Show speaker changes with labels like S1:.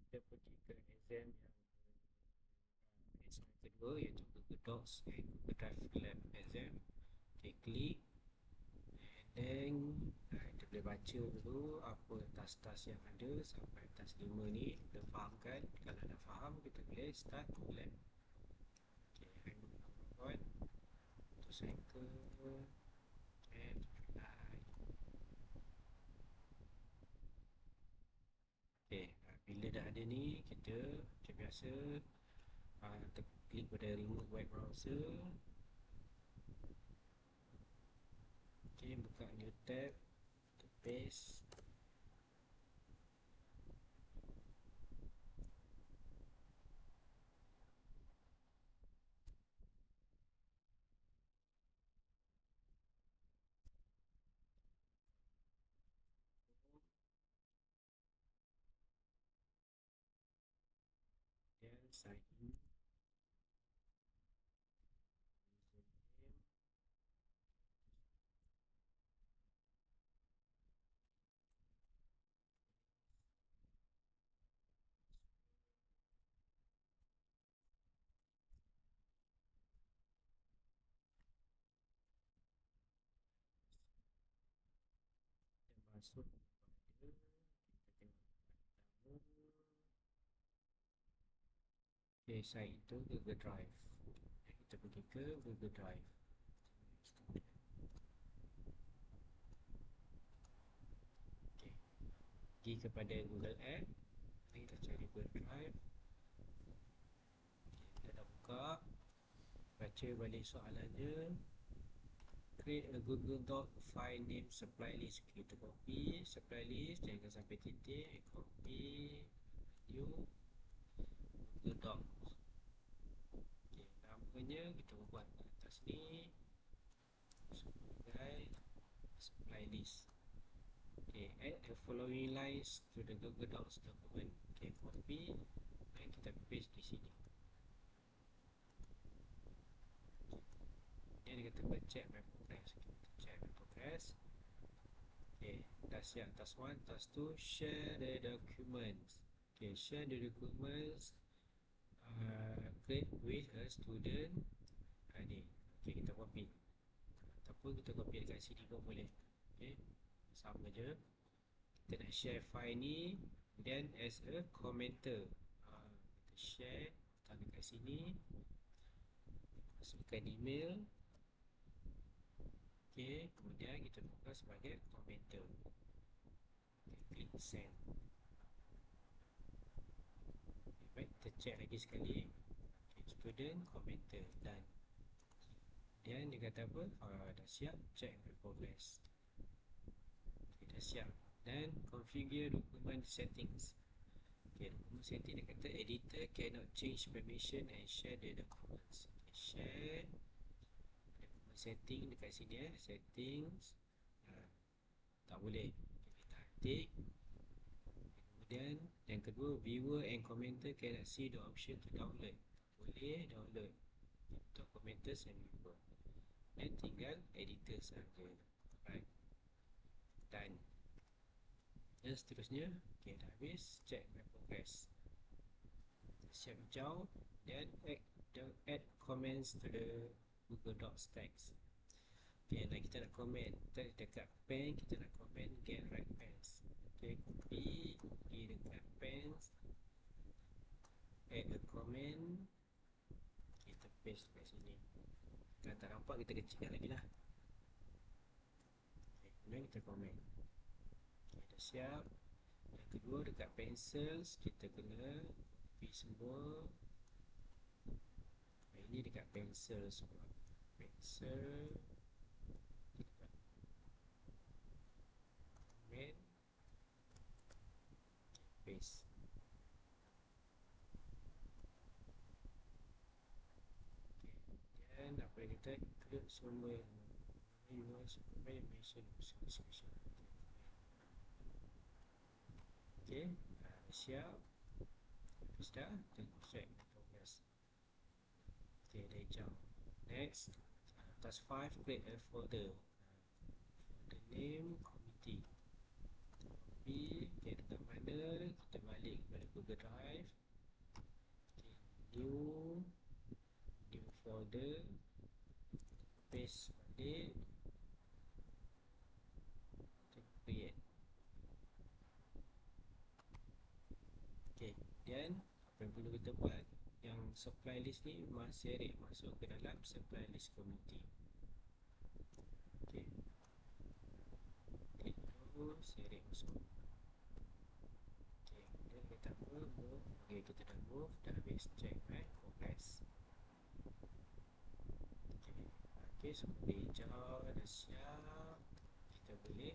S1: kita pergi ke exam yang exam kedua, iaitu Google Docs and Google Drive Lab exam. Okay, klik and then kita boleh baca dulu apa task-task yang ada sampai task 5 ni. Kita fahamkan. Kalau dah faham, kita boleh start lab. Okay, I'm on motorcycle and fly. Okay, bila dah ada ni, kita macam biasa klik pada remote web browser. Okay, buka new tab, kita paste. Then sign in, username, kita masuk kepada, kita tengok pertama. Okay, site itu Google Drive. Kita pergi ke Google Drive. Okay, pergi kepada Google App. Kita cari Google Drive. Kita dah buka. Baca balik soalannya. Create a Google Doc file name supply list. Kita copy supply list, jangan sampai titik. Copy new Google Doc. Okay, namanya kita buat atas ni sebagai supply list. Okay, add the following lines to the Google Docs document. Okay, copy dan kita paste di sini. Dia kata check my progress. Kita check my progress. Okay, dah siap task 1, task 2, share the documents. Okay, share the documents create with a student. Ni, okay, kita copy ataupun kita copy dekat sini pun boleh. Okay, sama je. Kita nak share file ni then as a commenter. Kita share, letak dekat sini, masukkan email. Okay, kemudian kita buka sebagai commenter. Okay, klik send. Okay, baik, kita check lagi sekali. Okay, student, commenter, done. Dan dia kata apa? Dah siap, check my progress. Okay, dah siap. Dan configure document settings. Okay, document setting dia kata editor cannot change permission and share the documents. Okay, share document setting dekat sini settings. Tak boleh. Okay, kita tik. Kemudian yang kedua, viewer and commenter cannot see the option to download. Boleh download untuk commenters and viewer. Dan tinggal editor saja. Right, done. Dan seterusnya, okay, dah habis. Check my progress. Siap hijau. Dan add comments to the Google Docs text. Okay, dan kita nak comment dekat pen, kita nak comment get right pens. Okay, copy, pergi dekat pens, add a comment, kita paste kat sini. Kalau tak nampak, kita kecilkan lagi lah. Okay, kemudian kita comment. Okay, dah siap. Yang kedua, dekat pencils, kita kena copy semua. Ini dekat pencil semua. Pencil, comment, paste. Dan apa yang kita klik semua mention description. Okay, siap. Habis dah, kita check progress. Okay, dah hijau. Next, task 5, create a folder. Folder name, committee. Copy, okay, dekat mana, kita balik kepada Google Google Drive. Okay, new folder, paste balik, create. Okay, dan apa yang perlu kita buat, yang supply list ni share masuk ke dalam supply list community. Okay, klik dulu, share masuk. Okay, kemudian kita move. Okay, kita dah move, dah habis check progress. Okay, so hijau dah siap, kita boleh